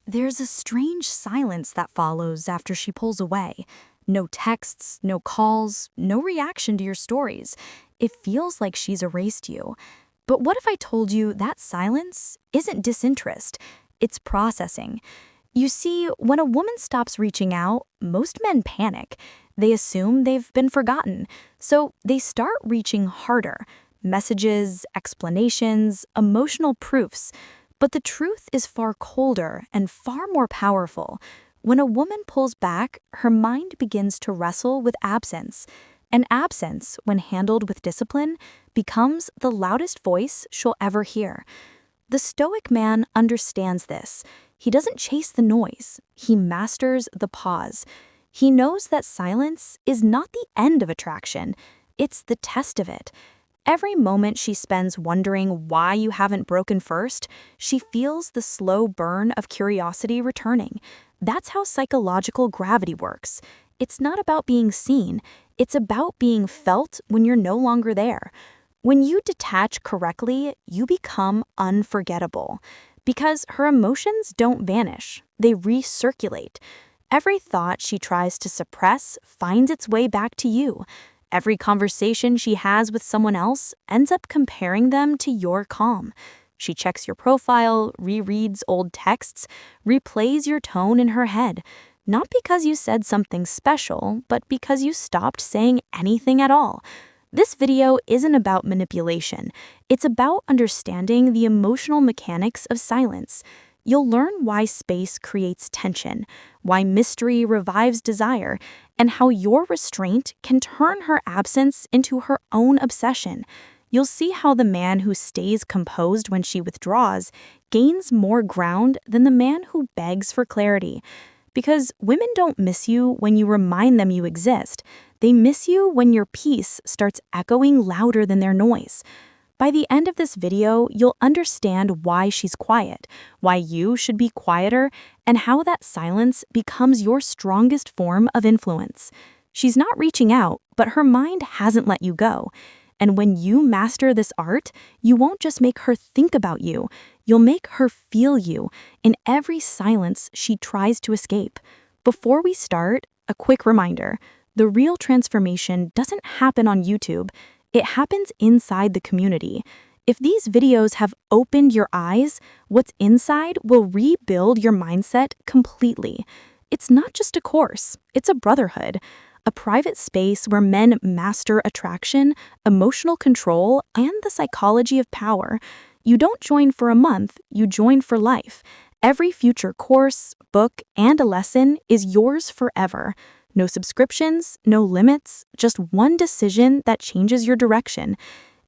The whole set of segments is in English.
There's a strange silence that follows after she pulls away. No texts, no calls, no reaction to your stories. It feels like she's erased you. But what if I told you that silence isn't disinterest? It's processing. You see, when a woman stops reaching out, most men panic. They assume they've been forgotten, so they start reaching harder. Messages, explanations, emotional proofs. But the truth is far colder and far more powerful. When a woman pulls back, her mind begins to wrestle with absence. And absence, when handled with discipline, becomes the loudest voice she'll ever hear. The Stoic man understands this. He doesn't chase the noise, he masters the pause. He knows that silence is not the end of attraction, it's the test of it. Every moment she spends wondering why you haven't broken first, she feels the slow burn of curiosity returning. That's how psychological gravity works. It's not about being seen, it's about being felt when you're no longer there. When you detach correctly, you become unforgettable. Because her emotions don't vanish, they recirculate. Every thought she tries to suppress finds its way back to you. Every conversation she has with someone else ends up comparing them to your calm. She checks your profile, rereads old texts, replays your tone in her head. Not because you said something special, but because you stopped saying anything at all. This video isn't about manipulation. It's about understanding the emotional mechanics of silence. You'll learn why space creates tension, why mystery revives desire, and how your restraint can turn her absence into her own obsession. You'll see how the man who stays composed when she withdraws gains more ground than the man who begs for clarity. Because women don't miss you when you remind them you exist. They miss you when your peace starts echoing louder than their noise. By the end of this video, you'll understand why she's quiet, why you should be quieter, and how that silence becomes your strongest form of influence. She's not reaching out, but her mind hasn't let you go. And when you master this art, you won't just make her think about you, you'll make her feel you in every silence she tries to escape. Before we start, a quick reminder. The real transformation doesn't happen on YouTube. It happens inside the community. If these videos have opened your eyes, what's inside will rebuild your mindset completely. It's not just a course, it's a brotherhood. A private space where men master attraction, emotional control, and the psychology of power. You don't join for a month, you join for life. Every future course, book, and a lesson is yours forever. No subscriptions, no limits, just one decision that changes your direction.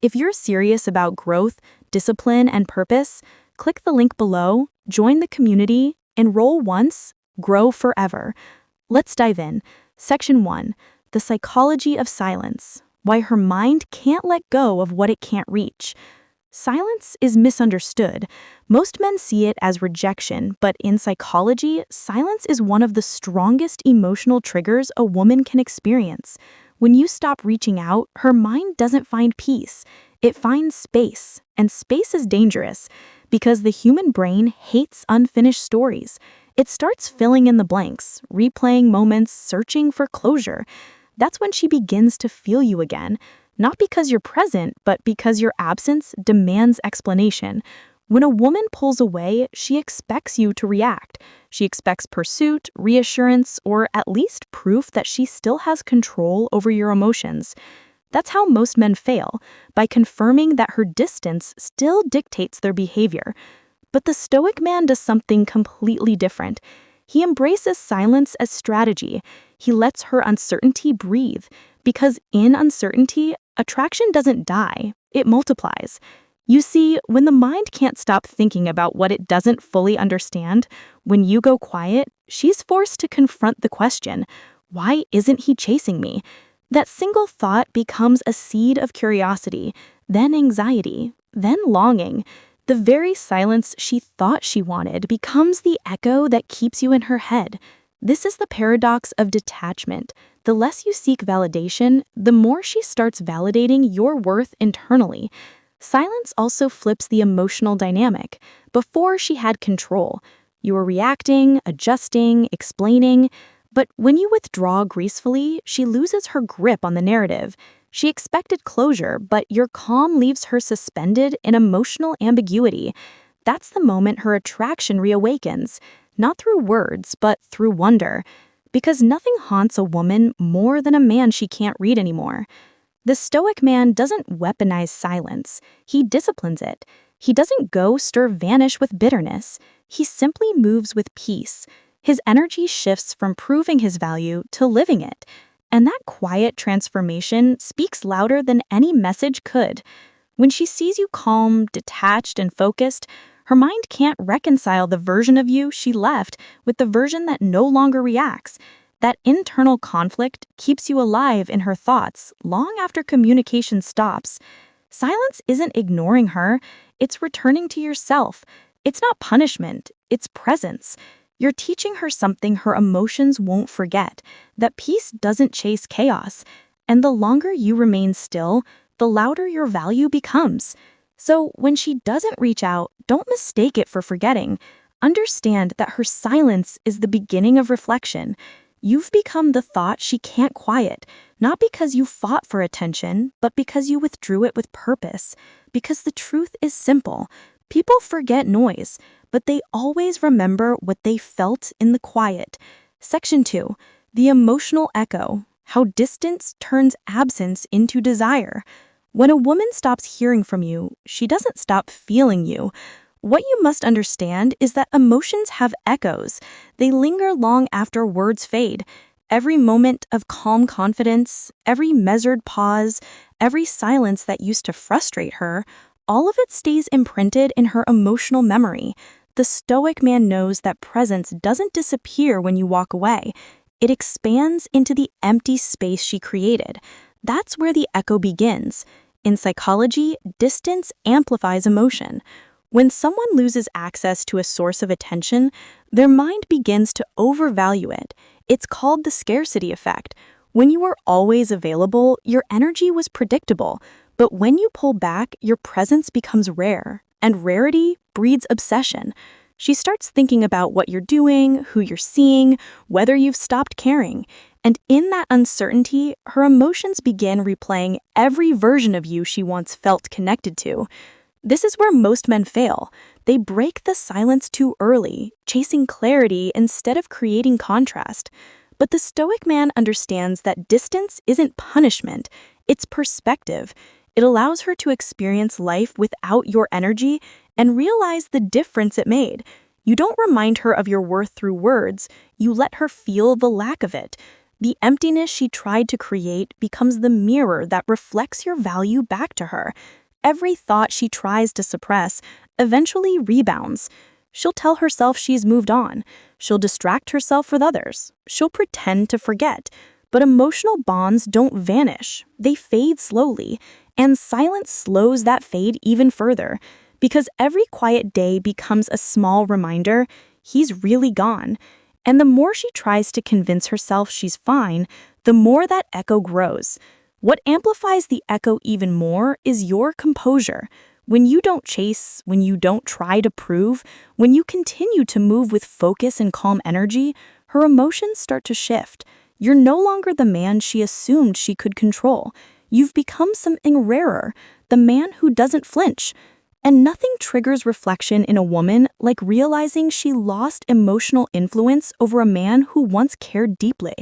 If you're serious about growth, discipline, and purpose, click the link below, join the community, enroll once, grow forever. Let's dive in. Section 1. The Psychology of Silence. Why her mind can't let go of what it can't reach. Silence is misunderstood. Most men see it as rejection, but in psychology, silence is one of the strongest emotional triggers a woman can experience. When you stop reaching out, her mind doesn't find peace. It finds space, and space is dangerous because the human brain hates unfinished stories. It starts filling in the blanks, replaying moments, searching for closure. That's when she begins to feel you again. Not because you're present, but because your absence demands explanation. When a woman pulls away, she expects you to react. She expects pursuit, reassurance, or at least proof that she still has control over your emotions. That's how most men fail, by confirming that her distance still dictates their behavior. But the Stoic man does something completely different. He embraces silence as strategy. He lets her uncertainty breathe, because in uncertainty, attraction doesn't die, it multiplies. You see, when the mind can't stop thinking about what it doesn't fully understand, when you go quiet, she's forced to confront the question, why isn't he chasing me? That single thought becomes a seed of curiosity, then anxiety, then longing. The very silence she thought she wanted becomes the echo that keeps you in her head. This is the paradox of detachment. The less you seek validation, the more she starts validating your worth internally. Silence also flips the emotional dynamic. Before she had control, You are reacting, adjusting, explaining. But when you withdraw gracefully, she loses her grip on the narrative. She expected closure, but your calm leaves her suspended in emotional ambiguity. That's the moment her attraction reawakens, not through words, but through wonder. Because nothing haunts a woman more than a man she can't read anymore. The stoic man doesn't weaponize silence. He disciplines it. He doesn't ghost or vanish with bitterness. He simply moves with peace. His energy shifts from proving his value to living it. And that quiet transformation speaks louder than any message could. When she sees you calm, detached, and focused, her mind can't reconcile the version of you she left with the version that no longer reacts. That internal conflict keeps you alive in her thoughts long after communication stops. Silence isn't ignoring her, it's returning to yourself. It's not punishment, it's presence. You're teaching her something her emotions won't forget, that peace doesn't chase chaos. And the longer you remain still, the louder your value becomes. So when she doesn't reach out, don't mistake it for forgetting. Understand that her silence is the beginning of reflection. You've become the thought she can't quiet, not because you fought for attention, but because you withdrew it with purpose. Because the truth is simple. People forget noise, but they always remember what they felt in the quiet. Section 2. The emotional echo. How distance turns absence into desire. When a woman stops hearing from you, she doesn't stop feeling you. What you must understand is that emotions have echoes. They linger long after words fade. Every moment of calm confidence, every measured pause, every silence that used to frustrate her, all of it stays imprinted in her emotional memory. The stoic man knows that presence doesn't disappear when you walk away. It expands into the empty space she created. That's where the echo begins. In psychology, distance amplifies emotion. When someone loses access to a source of attention, their mind begins to overvalue it. It's called the scarcity effect. When you were always available, your energy was predictable. But when you pull back, your presence becomes rare. And rarity breeds obsession. She starts thinking about what you're doing, who you're seeing, whether you've stopped caring. And in that uncertainty, her emotions begin replaying every version of you she once felt connected to. This is where most men fail. They break the silence too early, chasing clarity instead of creating contrast. But the stoic man understands that distance isn't punishment, it's perspective. It allows her to experience life without your energy and realize the difference it made. You don't remind her of your worth through words, you let her feel the lack of it. The emptiness she tried to create becomes the mirror that reflects your value back to her. Every thought she tries to suppress eventually rebounds. She'll tell herself she's moved on. She'll distract herself with others. She'll pretend to forget. But emotional bonds don't vanish. They fade slowly. And silence slows that fade even further. Because every quiet day becomes a small reminder, he's really gone. And the more she tries to convince herself she's fine, the more that echo grows. What amplifies the echo even more is your composure. When you don't chase, when you don't try to prove, when you continue to move with focus and calm energy, her emotions start to shift. You're no longer the man she assumed she could control. You've become something rarer, the man who doesn't flinch. And nothing triggers reflection in a woman like realizing she lost emotional influence over a man who once cared deeply.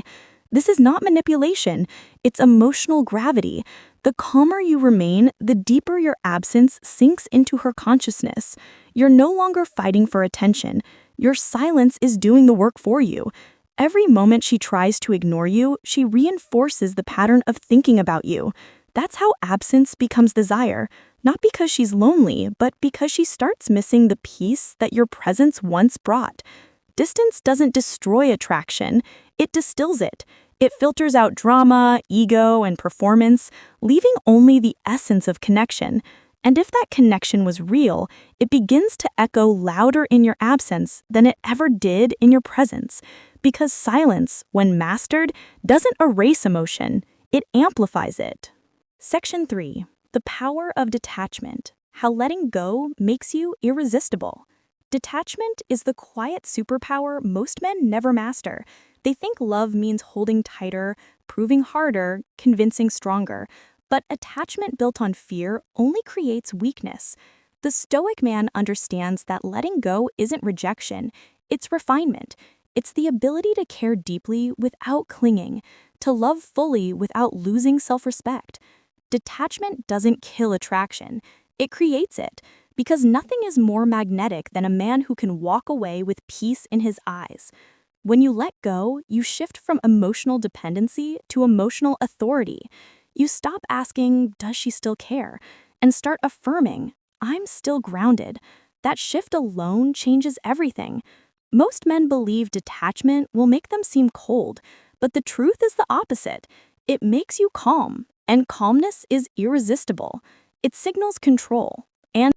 This is not manipulation, it's emotional gravity. The calmer you remain, the deeper your absence sinks into her consciousness. You're no longer fighting for attention. Your silence is doing the work for you. Every moment she tries to ignore you, she reinforces the pattern of thinking about you. That's how absence becomes desire, not because she's lonely, but because she starts missing the peace that your presence once brought. Distance doesn't destroy attraction, it distills it. It filters out drama, ego, and performance, leaving only the essence of connection. And if that connection was real, it begins to echo louder in your absence than it ever did in your presence. Because silence, when mastered, doesn't erase emotion, it amplifies it. Section 3. The power of detachment. How letting go makes you irresistible. Detachment is the quiet superpower most men never master. They think love means holding tighter, proving harder, convincing stronger. But attachment built on fear only creates weakness. The Stoic man understands that letting go isn't rejection, it's refinement. It's the ability to care deeply without clinging, to love fully without losing self-respect. Detachment doesn't kill attraction, it creates it, because nothing is more magnetic than a man who can walk away with peace in his eyes. When you let go, you shift from emotional dependency to emotional authority. You stop asking, does she still care? And start affirming, I'm still grounded. That shift alone changes everything. Most men believe detachment will make them seem cold, but the truth is the opposite. It makes you calm, and calmness is irresistible. It signals control,